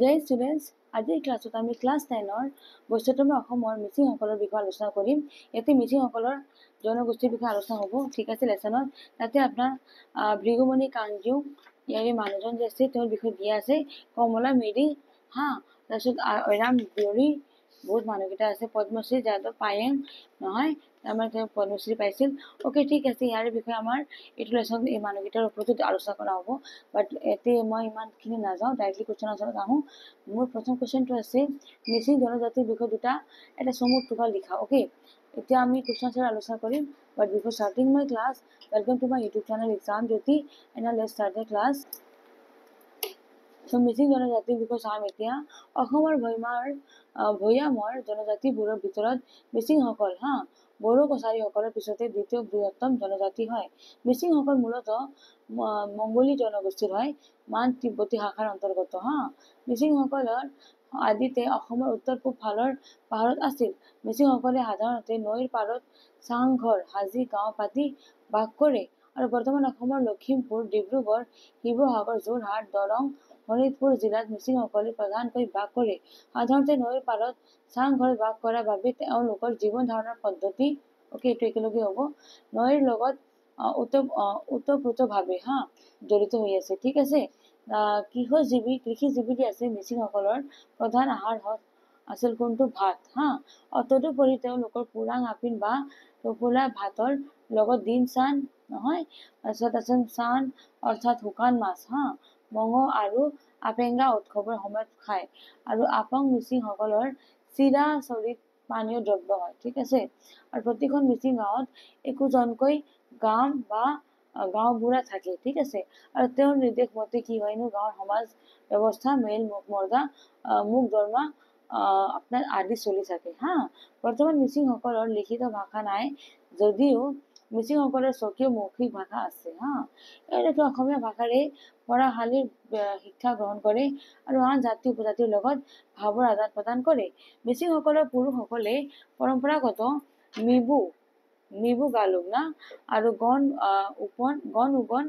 Dear students, আজিৰ ক্লাছত আমি ক্লাছ 10ৰ বৈচিত্ৰ্যময় অসমৰ মিচিংসকলৰ বিষয়ে আলোচনা কৰিম। ইয়াতে মিচিংসকলৰ জনগোষ্ঠীৰ বিষয়ে আলোচনা হ'ব। ঠিক আছে, লেচনত তাতে আপোনাৰ ভৃগুমণি কাঞ্জু ইয়াৰে মানুহজন যে আছে তেওঁৰ বিষয়ে দিয়া আছে, কমলা মেৰি তাৰপিছত ঐৰাম বিয়ৰি বহুত মানুহকেইটা আছে, পদ্মশ্ৰী যাদৱ পায়েং নহয় আমাৰ তেওঁ পদ্মশ্ৰী পাইছিল। অ'কে, ঠিক আছে, ইয়াৰ বিষয়ে আমাৰ এইটো লেচন এই মানুহকেইটাৰ ওপৰতো আলোচনা কৰা হ'ব। বাট এতিয়া মই ইমানখিনি নাযাওঁ, ডাইৰেক্টলি কুৱেশ্যন আনচাৰত আহোঁ। মোৰ প্ৰথম কুৱেশ্যনটো আছে মিচিং জনজাতিৰ বিষয়ে এটা চমু টোকা লিখা। অ'কে, এতিয়া আমি কুৱেশ্যন আনচাৰ আলোচনা কৰিম। But before starting my class, welcome to my YouTube channel exam Jyoti and let's start the class. Mising জনজাতিৰ বিষয়ে চাম এতিয়া। অসমৰ ভৈয়ামৰ জনজাতিবোৰৰ ভিতৰত মিচিংসকল বড়ো কছাৰীসকলৰ পিছতে দ্বিতীয় বৃহত্তম জনজাতি হয়। মিচিংসকল মূলতঃ মংগোলী জনগোষ্ঠীৰ হয়, মান তিব্বতী শাখাৰ অন্তৰ্গত। মিচিংসকলৰ আদিতে অসমৰ উত্তৰ পূব ফালৰ পাহাৰত আছিল। মিচিংসকলে সাধাৰণতে নৈৰ পাৰত চাংঘৰ সাজি গাঁও পাতি বাস কৰে আৰু বৰ্তমান অসমৰ লখিমপুৰ, ডিব্ৰুগড়, শিৱসাগৰ, যোৰহাট, দৰং, শোণিতপুৰ জিলাত মিচিংসকলে প্ৰধানকৈ বাস কৰে। সাধাৰণতে নৈৰ পাৰত চাংঘৰত বাস কৰাৰ বাবে তেওঁলোকৰ জীৱন ধাৰণৰ পদ্ধতি এইটো একেলগে হ'ব, নৈৰ লগত ওতঃপ্ৰোতভাৱে জড়িত হৈ আছে। ঠিক আছে, কৃষিজীৱী আছে মিচিংসকলৰ প্ৰধান আহাৰ আছিল কোনটো? ভাত। তদুপৰি তেওঁলোকৰ পুৰাং আপিন বা টোপোলা ভাতৰ লগত ডিম চান নহয়, তাৰপিছত আছে চান অৰ্থাৎ শুকান মাছ মঙহ আৰু আপেঙ্গা উৎসৱৰ সময়ত খায়। আৰু আপং মিচিংসকলৰ চিৰা চৰিত পানীয় দ্ৰব্য হয়। ঠিক আছে, আৰু প্ৰতিখন মিচিং গাঁৱত একোজনকৈ গাঁওবুঢ়া থাকে। ঠিক আছে, আৰু তেওঁৰ নিৰ্দেশ মতে কি হয়নো গাঁৱৰ সমাজ ব্যৱস্থা মেল মৰ্দা মুখ ধৰ্মা আপোনাৰ আদি চলি থাকে। বৰ্তমান মিচিংসকলৰ লিখিত ভাষা নাই যদিও মিচিংসকলৰ স্বকীয় মৌখিক ভাষা আছে। এওঁলোকে অসমীয়া ভাষাৰে পঢ়াশালীৰ শিক্ষা গ্ৰহণ কৰে আৰু আন জাতি উপজাতিৰ লগত ভাৱৰ আদান প্ৰদান কৰে। মিচিংসকলৰ পুৰুষসকলে পৰম্পৰাগত মিবু গালোং আৰু গণ উগন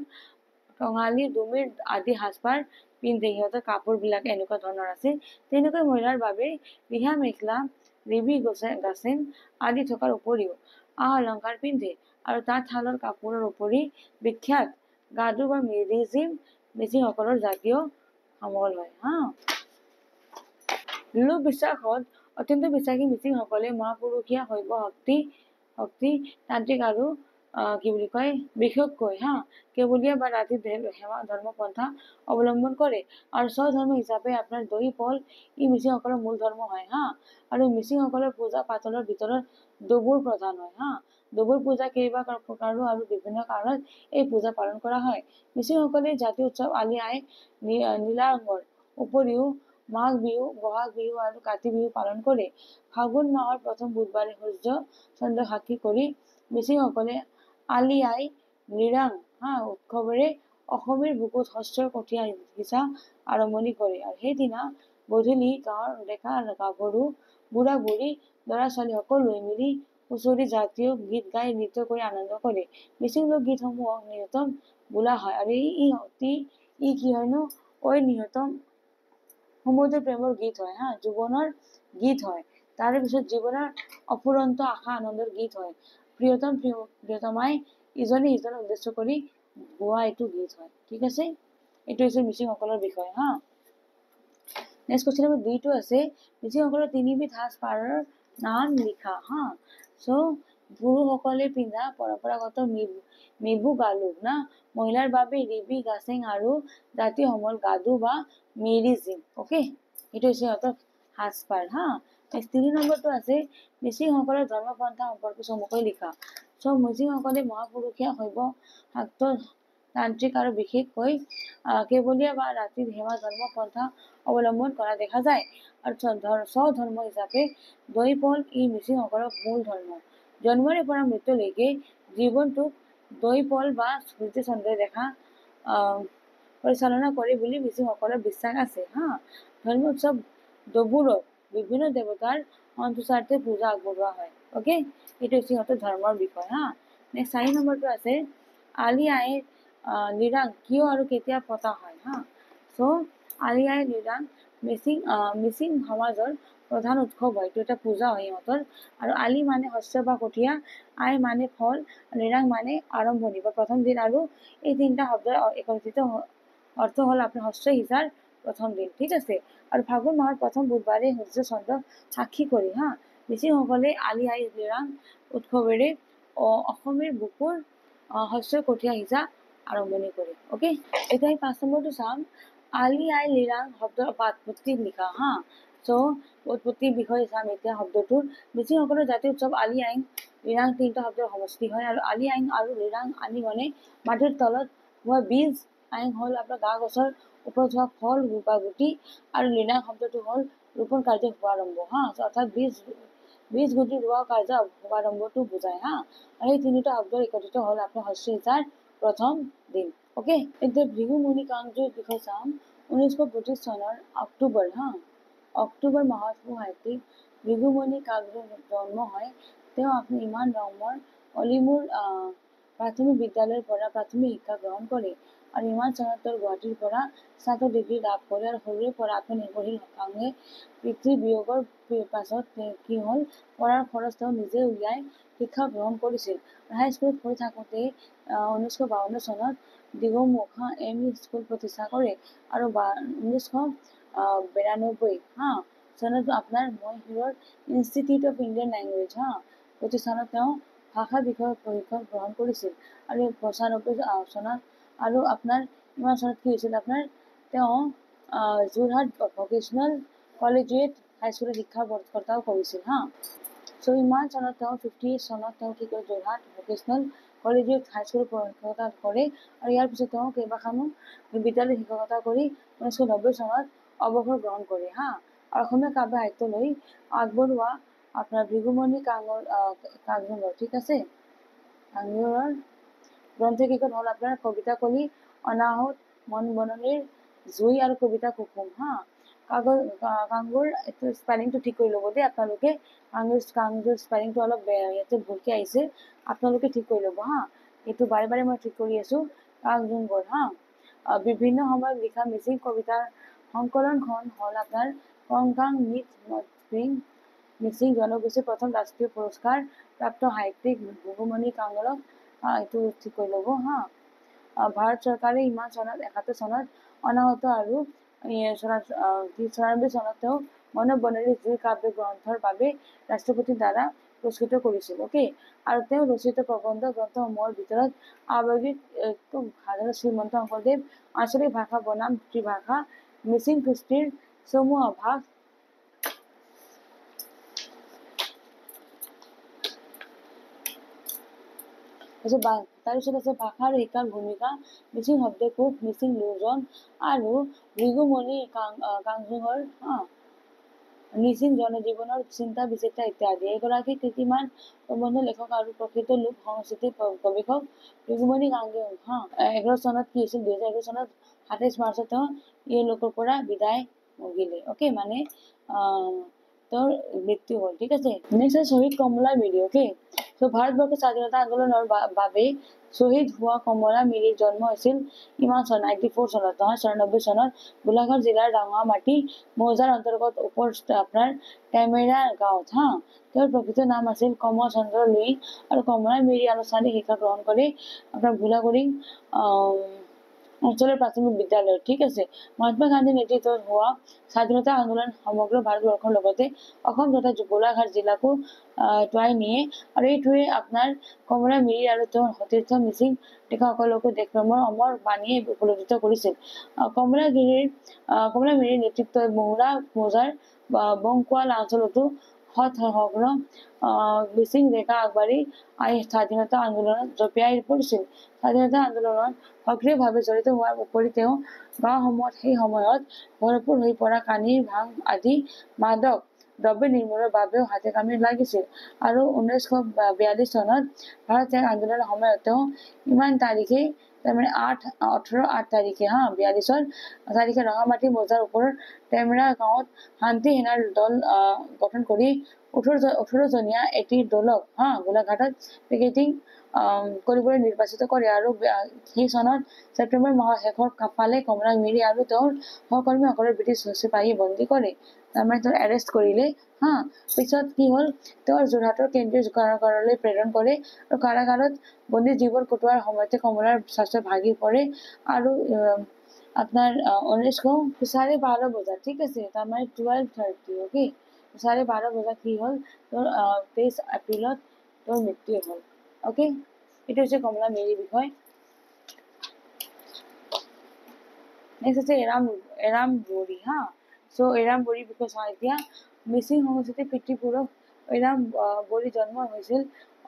টঙালী ডুমিৰ আদি সাজপাৰ পিন্ধে। সিহঁতৰ কাপোৰ বিলাক এনেকুৱা ধৰণৰ আছে। তেনেকৈ মহিলাৰ বাবে ৰিহা মেখেলা, ৰিবি গাচেং আদি থকাৰ উপৰিও অলংকাৰ পিন্ধে আৰু তাঁতশালৰ কাপোৰৰ উপৰি বিখ্যাত গাদু বা মিৰিজিম মিচিংসকলৰ জাতীয় সামল হয়। লোক বিশ্বাসত অত্যন্ত বিশ্বাসী মিচিংসকলে মহাপুৰুষীয়া শৈৱ শক্তি তান্ত্ৰিক আৰু বিশেষকৈ কেৱলীয়া বা ৰাতি সেৱা ধৰ্ম পন্থা অৱলম্বন কৰে। আৰু স্বধৰ্ম হিচাপে আপোনাৰ দহি পল ই মিচিংসকলৰ মূল ধৰ্ম হয়। আৰু মিচিংসকলৰ পূজা পাতলৰ ভিতৰত ডবুৰ প্ৰধান হয়। ডবুৰ পূজা কেইবা প্ৰকাৰো আৰু বিভিন্ন কাৰণত এই পূজা পালন কৰা হয়। মিচিংসকলে জাতীয় উৎসৱ আলি আই নীলাংৰ উপৰিও মাঘ বিহু, বহাগ বিহু আৰু কাতি বিহু পালন কৰে। ফাগুন মাহৰ প্ৰথম বুধবাৰে সূৰ্য চন্দ্ৰ সাক্ষী কৰি মিচিংসকলে আলি আই নৃগাং উৎসৱেৰে অসমীৰ বুকুত শস্যৰ কঠীয়া সিঁচা আৰম্ভণি কৰে। আৰু সেইদিনা গধূলি গাঁৱৰ ডেকা গাভৰু, বুঢ়া বুঢ়ী, ল'ৰা ছোৱালী সকলোৱে মিলি হুঁচৰি জাতীয় গীত গাই নৃত্য কৰি আনন্দ কৰে। মিচিং লোক গীতসমূহক নিহতম বোলা হয়। আৰু ই কি হয়নো নিহতম সমুদ্ৰ প্ৰেমৰ গীত হয়, জীৱনৰ গীত হয়। তাৰে পিছত জীৱনৰ অফুৰন্ত আশা আনন্দৰ গীত হয়। প্ৰিয়তমাই ইজনে সিজনক উদ্দেশ্য কৰি গোৱা এইটো গীত হয়। ঠিক আছে, এইটো হৈছে মিচিংসকলৰ বিষয়। নেক্সট কুৱেশ্যন নম্বৰ 2 আছে মিচিংসকলৰ 3বিধ সাজপাৰৰ নাম লিখা। পুৰুষসকলে পিন্ধা পৰম্পৰাগত মিবু গালোং মহিলাৰ বাবে ৰিবি গাচেং আৰু জাতীয় সমল গাদু বা মিৰিজিম। অ'কে, এইটো হৈছে সিহঁতৰ সাজপাৰ। নেক্সট 3 নম্বৰটো আছে মিচিংসকলৰ ধৰ্মপন্থা সম্পৰ্কে চমুকৈ লিখা। মিচিংসকলে মহাপুৰুষীয়া শৈৱ শাক্ত তান্ত্ৰিক আৰু বিশেষকৈ কেৱলীয়া বা ৰাতিৰ সেৱা ধৰ্ম পন্থা অৱলম্বন কৰা দেখা যায়। আৰু স্বধৰ্ম হিচাপে দহি পল ই মিচিংসকলৰ মূল ধৰ্ম। জন্মৰে পৰা মৃত্যুলৈকে জীৱনটোক দৈ পল বা সূৰ্য চন্দ্ৰই দেখা পৰিচালনা কৰে বুলি মিচিংসকলৰ বিশ্বাস আছে। ধৰ্মীয় উৎসৱ ডবুৰত বিভিন্ন দেৱতাৰ সন্তুষ্টাৰ্থে পূজা আগবঢ়োৱা হয়। অ'কে, এইটো হৈছে সিহঁতৰ ধৰ্মৰ বিষয়। নেক্সট 4 নম্বৰটো আছে আলি আই লৃগাং কিয় আৰু কেতিয়া পতা হয়। আলি আই লৃগাং মিচিং সমাজৰ প্ৰধান উৎসৱ হয়। এইটো এটা পূজা হয় সিহঁতৰ। আৰু আলি মানে শস্য বা কঠীয়া, আই মানে ফল, লৃগাং মানে আৰম্ভণি বা প্ৰথম দিন। আৰু এই তিনিটা শব্দৰ একত্ৰিত অৰ্থ হ'ল আপোনাৰ শস্য সিঁচাৰ প্ৰথম দিন। ঠিক আছে। আৰু ফাগুন মাহৰ প্ৰথম বুধবাৰে সূৰ্য চন্দ্ৰক সাক্ষী কৰি মিচিংসকলে আলি আই লৃগাং উৎসৱেৰে অসমীৰ বুকুৰ শস্যৰ কঠীয়া সিঁচা আৰম্ভণি কৰে। অ'কে, এতিয়া আমি 5 নম্বৰটো চাম। আলি আই লৃগাং শব্দৰ উৎপত্তি লিখা উৎপত্তিৰ বিষয়ে চাম এতিয়া শব্দটোৰ। মিচিংসকলৰ জাতীয় উৎসৱ আলি আই লৃগাং তিনিটা শব্দৰ সমষ্টি হয়। আৰু আলি আই আৰু লৃগাং আলি মানে মাটিৰ তলত হোৱা বীজ, আই হ'ল আপোনাৰ গা গছৰ ওপৰত হোৱা ফল বা গুটি, আৰু লৃগাং শব্দটো হ'ল ৰোপণ কাৰ্য শুভাৰম্ভ অৰ্থাৎ বীজ গুটি ৰোৱা কাৰ্য শুভাৰম্ভটো বুজায় আৰু এই তিনিটা শব্দৰ একত্ৰিত হ'ল আপোনাৰ শস্য সিঁচাৰ প্ৰথম দিন। অ'কে, এতিয়া ভৃগুমুনি কাংজুৰ বিষয়ে চাম। 1925 চনৰ অক্টোবৰ মাহত সাহিত্যিক ভৃগুমুনি কাংজুৰ জন্ম হয়। তেওঁ আপুনি ইমান ৰংমৰ অলিমুৰ প্ৰাথমিক বিদ্যালয়ৰ পৰা প্ৰাথমিক শিক্ষা গ্ৰহণ কৰে। আৰু ইমান চনত তেওঁ গুৱাহাটীৰ পৰা স্নাতক ডিগ্ৰী লাভ কৰে। আৰু সৰুৰে পৰা আত্মনিৰ্ভৰশীল কাংয়ে পিতৃ বিয়োগৰ পাছত কি হ'ল, পঢ়াৰ খৰচ তেওঁ নিজে উলিয়াই শিক্ষা গ্ৰহণ কৰিছিল। হাইস্কুলত পঢ়ি থাকোঁতে 1952 চনত দিগমুখ এম ই স্কুল প্ৰতিষ্ঠা কৰে। আৰু 1992 চনত আপোনাৰ মহীশূৰৰ ইনষ্টিটিউট অফ ইণ্ডিয়ান লেংগুৱেজ প্ৰতিষ্ঠানত তেওঁ ভাষা বিষয়ক প্ৰশিক্ষণ গ্ৰহণ কৰিছিল। আৰু 95 চনত আৰু আপোনাৰ ইমান চনত কি হৈছিল, আপোনাৰ তেওঁ যোৰহাট ভকেচনেল কলেজিয়েট হাইস্কুলত শিক্ষা বৰ্তাও কৰিছিল ইমান চনত তেওঁ 58 চনত তেওঁ কি কৰে, যোৰহাট ভকেচনেল কলেজিয়েট হাইস্কুলত শিক্ষকতা কৰে। আৰু ইয়াৰ পিছত তেওঁ কেইবাখনো বিদ্যালয়ত শিক্ষকতা কৰি 1990 চনত অৱসৰ গ্ৰহণ কৰে আৰু অসমীয়া কাব্য সাহিত্যলৈ আগবঢ়োৱা আপোনাৰ ভৃগুমুনি কাংজুৰৰ ঠিক আছে, কাংজুৰৰ গ্ৰন্থকেইখন হ'ল আপোনাৰ কবিতাকলি, অনাহত, মন বননিৰ জুই আৰু কবিতা কুসুম কাংজুৰ এইটো স্পেলিংটো ঠিক কৰি ল'ব দেই আপোনালোকে। কাংজুৰ স্পেলিংটো অলপ ইয়াতে ভুলকে আহিছে, আপোনালোকে ঠিক কৰি ল'ব এইটো বাৰে বাৰে মই ঠিক কৰি আছো। কাংজুৰ বিভিন্ন সময়ত লিখা মিচিং কবিতাৰ সংকলনখন হ'ল আপোনাৰ কংকাং মিথ নথ মিচিং জনগোষ্ঠীৰ প্ৰথম ৰাষ্ট্ৰীয় পুৰস্কাৰ প্ৰাপ্ত সাহিত্যিক ভৃগুমুনি কাংজুৰক এইটো ঠিক কৰি ল'ব ভাৰত চৰকাৰে ইমান চনত 71 চনত অনাহত আৰু 94 চনত তেওঁ মন বননিৰ জুই কাব্য গ্ৰন্থৰ বাবে ৰাষ্ট্ৰপতিৰ দ্বাৰা পুৰস্কৃত কৰিছিল। অ'কে, আৰু তেওঁ ৰচিত প্ৰবন্ধ গ্ৰন্থসমূহৰ ভিতৰত আৱেগিক সাধনা শ্ৰীমন্ত শংকৰদেৱ, আঞ্চলিক ভাষা বনাম ত্ৰিভাষা, মিচিং কৃষ্টিৰ চমু আভাস, তাৰপিছত আছে ভাষা আৰু শিক্ষাৰ ভূমিকা, মিচিং শব্দকোষ, মিচিং লোজন আৰু ভৃগুমুনি কাংজুৰৰ মিচিং জনজীৱনৰ চিন্তা বিচিন্তা ইত্যাদি। এগৰাকী কীৰ্তিমান প্ৰবন্ধ লেখক আৰু প্ৰকৃত লোক সংস্কৃতিৰ গৱেষক ভৃগুমুনি কাংজুৰ 11 চনত কি হৈছিল, 2011 চনত 27 মাৰ্চত তেওঁ এই লোকৰ পৰা বিদায় মগিলে। অ'কে, মানে তেওঁৰ মৃত্যু হ'ল। ঠিক আছে, নেক্সট শ্বহীদ কমলা মিৰি। অ'কে, ভাৰতবৰ্ষৰ স্বাধীনতা আন্দোলনৰ বাবে শ্বহীদ হোৱা কমলা মিৰিৰ জন্ম হৈছিল ইমান চন 94 চনত 94 চনত গোলাঘাট জিলাৰ ৰাঙামাটি মৌজাৰ অন্তৰ্গত আপোনাৰ টেমেৰা গাঁৱত তেওঁৰ প্ৰকৃত নাম আছিল কমল চন্দ্ৰ লুই। আৰু কমলা মিৰি আনুষ্ঠানিক শিক্ষা গ্ৰহণ কৰি আপোনাৰ ভোলাগুৰি অঞ্চলৰ প্ৰাথমিক বিদ্যালয়। ঠিক আছে, মহাত্মা গান্ধীৰ নেতৃত্বত হোৱা স্বাধীনতা আন্দোলন সমগ্ৰ ভাৰতবৰ্ষৰ লগতে অসম তথা গোলাঘাট জিলাকো টুৱাই নিয়ে। আৰু এইটোৱে আপোনাৰ কমলা মিৰি আৰু তেওঁৰ সতীৰ্থ মিচিং ডেকাসকলকো দেশপ্ৰেমৰ অমৰ বাণীয়ে উপলব্ধিত কৰিছিল। কমলা মিৰিৰ নেতৃত্বত মৌৰা মৌজাৰ বংকুৱাল অঞ্চলতো সৎ-সগ্ন মিচিং ডেকা আগবাঢ়ি আহি স্বাধীনতা আন্দোলনত জঁপিয়াই পৰিছিল। স্বাধীনতা আন্দোলনত সক্ৰিয়ভাৱে জড়িত হোৱাৰ উপৰি তেওঁ গাঁওসমূহত সেই সময়ত ভৰপূৰ হৈ পৰা কানি, ভাং আদি মাদক দ্ৰব্য নিৰ্মূলৰ বাবেও হাতে কামে লাগিছিল। আৰু 1942 চনত ভাৰত ত্যাগ আন্দোলনৰ সময়ত তেওঁ ইমান তাৰিখে তাৰমানে 8 তাৰিখে 42 তাৰিখে ৰঙামাটি বজাৰ ওপৰত টেমৰা গাঁৱত শান্তি সেনাৰ দল গঠন কৰি 18জনীয়া এটি দলক গোলাঘাটত পিকেটিং কৰিবলৈ নিৰ্বাচিত কৰে আৰু সেই চনত ছেপ্টেম্বৰ মাহৰ শেষৰ ফালে কমলাক মিৰি আৰু তেওঁৰ সহকৰ্মীসকলৰ ব্ৰিটিছ চিপাহী বন্দী কৰে। তাৰমানে তেওঁ এৰেষ্ট কৰিলে পিছত কি হ'ল, তেওঁৰ যোৰহাটৰ কেন্দ্ৰীয় কাৰাগাৰলৈ প্ৰেৰণ কৰে আৰু কাৰাগাৰত বন্দী জীৱন কটোৱাৰ সময়তে কমলাৰ স্বাস্থ্য ভাগি পৰে আৰু আপনাৰ 12:30 বজাত, ঠিক আছে, তাৰমানে 12:30, অকে, 12:30 বজাত কি হ'ল, তোৰ 23 এপ্ৰিলত তোৰ মৃত্যু হ'ল। অকে, এইটো হৈছে কমলা মেৰিৰ বিষয়। নেক্সট আছে এৰাম বড়ি এৰাম বড়িৰ বিষয়ে চাওঁ এতিয়া। মিচিং সংস্কৃতিৰ পিতৃপুৰুষ এৰাম বড়িৰ জন্ম হৈছিল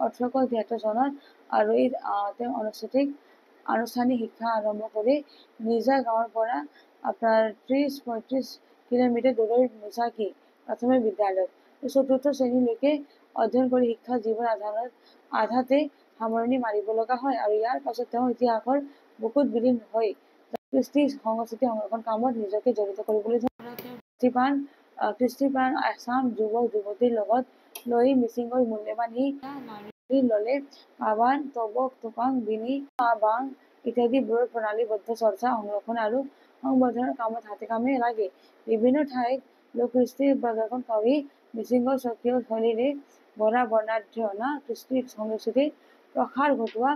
1873 চনত আৰু তেওঁ আনুষ্ঠানিক শিক্ষা আৰম্ভ কৰি নিজা গাঁৱৰ পৰা আপোনাৰ 30-35 কিলোমিটাৰ দূৰৰ মিছাকি প্ৰাথমিক বিদ্যালয়ত 4ৰ্থ শ্ৰেণীলৈকে অধ্যয়ন কৰি শিক্ষা জীৱন আধাতে সামৰণি মাৰিব লগা হয় আৰু ইয়াৰ পাছত তেওঁ ইতিহাসৰ বুকুত বিলীন হৈ কৃষ্টি সংস্কৃতি সংৰক্ষণ কামত নিজকে জড়িত কৰিবলৈ কৃষ্টিপ্ৰাণ আছাম যুৱক যুৱতীৰ লগত লৈ মিচিঙৰ মূল্যৱান ললে পাবান তবক টোপাং বিনি বাং ইত্যাদিবোৰৰ প্ৰণালীবদ্ধ চৰ্চা সংৰক্ষণ আৰু সংবৰ্ধনৰ কামত হাতে কামে লাগে। বিভিন্ন ঠাইত লোককৃষ্টি প্ৰদৰ্শন কৰি মিচিঙৰ স্বকীয় শৈলীৰে ভৰা বৰ্ণাঢ্য কৃষ্টি সংস্কৃতিৰ প্ৰসাৰ ঘটোৱা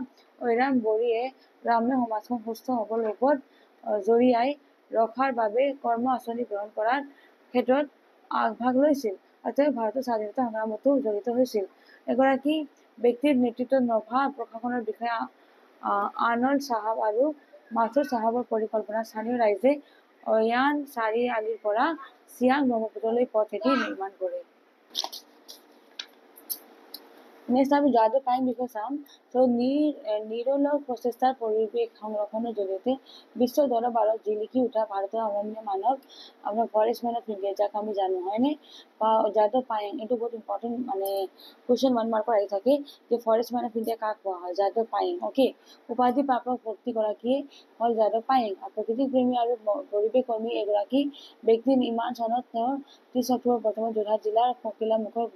এৰাম বড়িয়ে গ্ৰাম্য সমাজখন সুস্থ সবল ৰূপত জৰিয়াই ৰখাৰ বাবে কৰ্ম আঁচনি গ্ৰহণ কৰাৰ ক্ষেত্ৰত আগভাগ লৈছিল আৰু তেওঁ ভাৰতৰ স্বাধীনতা সংগ্ৰামতো জড়িত হৈছিল। এগৰাকী ব্যক্তিৰ নেতৃত্বত নভা প্ৰশাসনৰ বিষয়া আৰ্নল্ড চাহাব আৰু মাছুদ চাহাবৰ পৰিকল্পনাত স্থানীয় ৰাইজে অয়ান চাৰিআলিৰ পৰা চিয়াং ব্ৰহ্মপুত্ৰলৈ পথ এটি নিৰ্মাণ কৰে। নেক্সট আমি যাদৱ পায়েং বিষয়ে চাম। নিৰলস প্ৰচেষ্টাৰ পৰিৱেশ সংৰক্ষণৰ জৰিয়তে বিশ্ব দৰবাৰত জিলিকি উঠা ভাৰতৰ অনন্য মানৱ আপোনাৰ ফৰেষ্ট মেন অফ ইণ্ডিয়া, যাক আমি জানো, হয়নে? বা যাদৱ পায়েং, এইটো বহুত ইম্পৰ্টেণ্ট, মানে কুৱেশ্যন 1 মাৰ্কৰ আহি থাকে যে ফৰেষ্ট মেন অফ ইণ্ডিয়া কাক কোৱা হয়? যাদৱ পায়েং। অকে, উপাধি প্ৰাপ্ত ব্যক্তিগৰাকীয়ে হ'ল যাদৱ পায়েং। প্ৰকৃতি প্ৰেমী আৰু পৰিৱেশ কৰ্মী এগৰাকী ব্যক্তি। ইমান চনত তেওঁৰ 30 অক্টোবৰ বৰ্তমান যোৰহাট জিলাৰ ককিলামুখৰ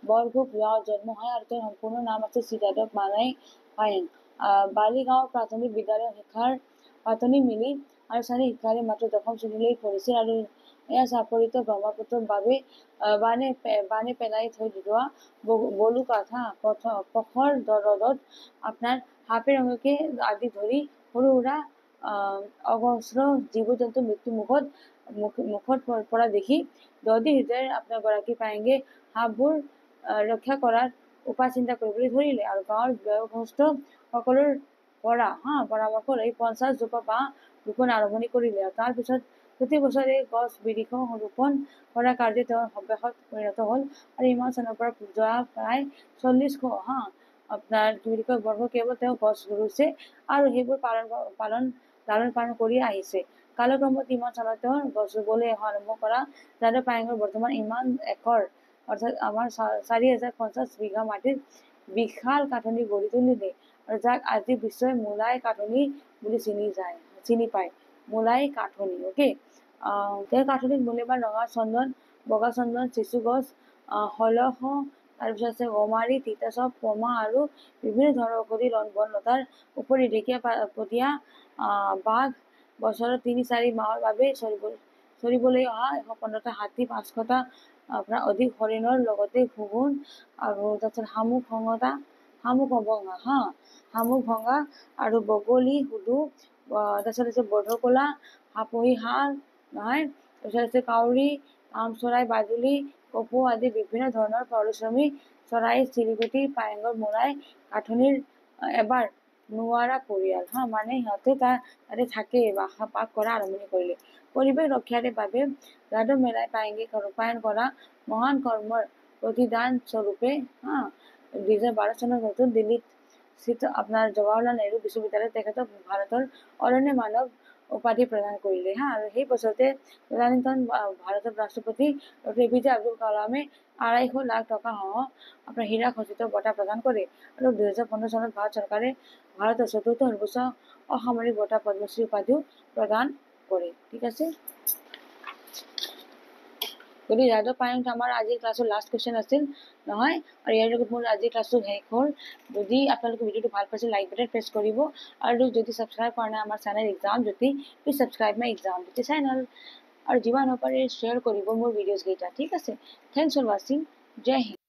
বৰগোপ গাঁৱত জন্ম হয় আৰু তেওঁৰ সম্পূৰ্ণ নাম আছে শ্ৰী যাদৱ পায়েং। বালিগাঁও প্ৰাথমিক বিদ্যালয়ৰ শিক্ষাৰ পাতনি মিলি আনুষ্ঠানিক শিক্ষাৰে মাত্ৰ 10ম শ্ৰেণীলৈ পঢ়িছিল আৰু এয়া চাপৰিত ব্ৰহ্মপুত্ৰৰ বাবে বানে পেলাই থৈ যোৱা বলুকাঠ পখৰ ৰদত আপোনাৰ সাপে ৰঙকে আদি ধৰি সৰু সুৰা অজস্ৰ জীৱ জন্তু মৃত্যু মুখত পৰা দেখি দৰ্দী হৃদয়ৰ আপোনাৰ গৰাকী পায়েংগে সাপবোৰ ৰক্ষা কৰাৰ উপায় চিন্তা কৰিবলৈ ধৰিলে আৰু গাঁৱৰ বয়সস্থ সকলৰ পৰা পৰামৰ্শ লৈ 50 জোপা বাঁহ ৰোপণ আৰম্ভণি কৰিলে আৰু তাৰ পিছত প্ৰতি বছৰে গছ বিৰিখ ৰোপণ কৰা কাৰ্য তেওঁৰ অভ্যাসত পৰিণত হ'ল আৰু ইমান চনৰ পৰা যোৱা প্ৰায় 40 আপোনাৰ বৰ্ষ কেৱল তেওঁ গছ ৰুইছে আৰু সেইবোৰ লালন পালন কৰি আহিছে। কালক্ৰমত ইমান চনত তেওঁৰ গছ ৰুবলৈ আৰম্ভ কৰা যাদৱ পায়েঙৰ বৰ্তমান ইমান একৰ অৰ্থাৎ আমাৰ 4050 বিঘা মাটিত বিশাল কাঠনি গঢ়ি তুলিলে আৰু যাক আজি বিশ্বই মোলাই কাঠনি বুলি চিনি পায়। মোলাই কাঠনি, অকে। তেওঁৰ কাঠনিত মূল্যৱান ৰঙা চন্দন, বগা চন্দন, চিচু গছ, হলহ, তাৰপিছত আছে গমাৰি, তিতাচপ, পমা আৰু বিভিন্ন ধৰণৰ ঔষধি বন লতাৰ উপৰি ঢেকীয়া পতীয়া বাঘ, বছৰত 3-4 মাহৰ বাবে চৰিবলৈ অহা 115টা হাতী, 500টা আপোনাৰ অধিক হৰিণৰ লগতে শগুণ আৰু তাৰপিছত শামুক ভঙা আৰু বগলী, হুদু, তাৰপিছত আছে বধকলা, হাপহী হাঁহ, নহয়, তাৰপিছত আছে কাউৰী, কাম চৰাই, বাদুলি, কপৌ আদি বিভিন্ন ধৰণৰ পৰিশ্ৰমী চৰাই চিৰিকটি পায়েঙৰ মোলাই কাঠনিৰ এবাৰ নোৱাৰা পৰিয়াল মানে সিহঁতে তাতে থাকে বাস কৰা আৰম্ভণি কৰিলে। পৰিৱেশ ৰক্ষাৰ বাবে যাদৱ পায়েঙে ৰূপায়ণ কৰা মহান কৰ্মৰ প্ৰতিদান স্বৰূপে 2012 চনত নতুন দিল্লীত স্থিত আপোনাৰ জৱাহৰলাল নেহৰু বিশ্ববিদ্যালয়ত তেখেতক ভাৰতৰ অনন্য মানৱ উপাধি প্ৰদান কৰিলে হা। আৰু সেই বছৰতে তদানীন্তন ভাৰতৰ ৰাষ্ট্ৰপতি ডক্টৰ APJ আব্দুল কালামে 250 লাখ টকা সহ আপোনাৰ হীৰা খচিত বঁটা প্ৰদান কৰে। আৰু 2015 চনত ভাৰত চৰকাৰে ভাৰতৰ চতুৰ্থ সৰ্বোচ্চ অসামৰিক বঁটা পদ্মশ্ৰী উপাধিও প্ৰদান কৰে। ঠিক আছে, যদি যাদৱ পায়েংটো আমাৰ আজিৰ ক্লাছৰ লাষ্ট কুৱেশ্যন আছিল নহয়, আৰু ইয়াৰ লগত মোৰ আজিৰ ক্লাছটো শেষ হ'ল। যদি আপোনালোকে ভিডিঅ'টো ভাল পাইছে লাইক বাটন প্ৰেছ কৰিব, আৰু যদি ছাবস্ক্ৰাইব কৰা নাই আমাৰ channel exam Jyoti, please subscribe my exam Jyoti channel, আৰু যিমান পাৰে শ্বেয়াৰ কৰিব মোৰ ভিডিঅ'জ কেইটা। ঠিক আছে, থেংকছ ফৰ ৱাচিং, জয় হিন্দ।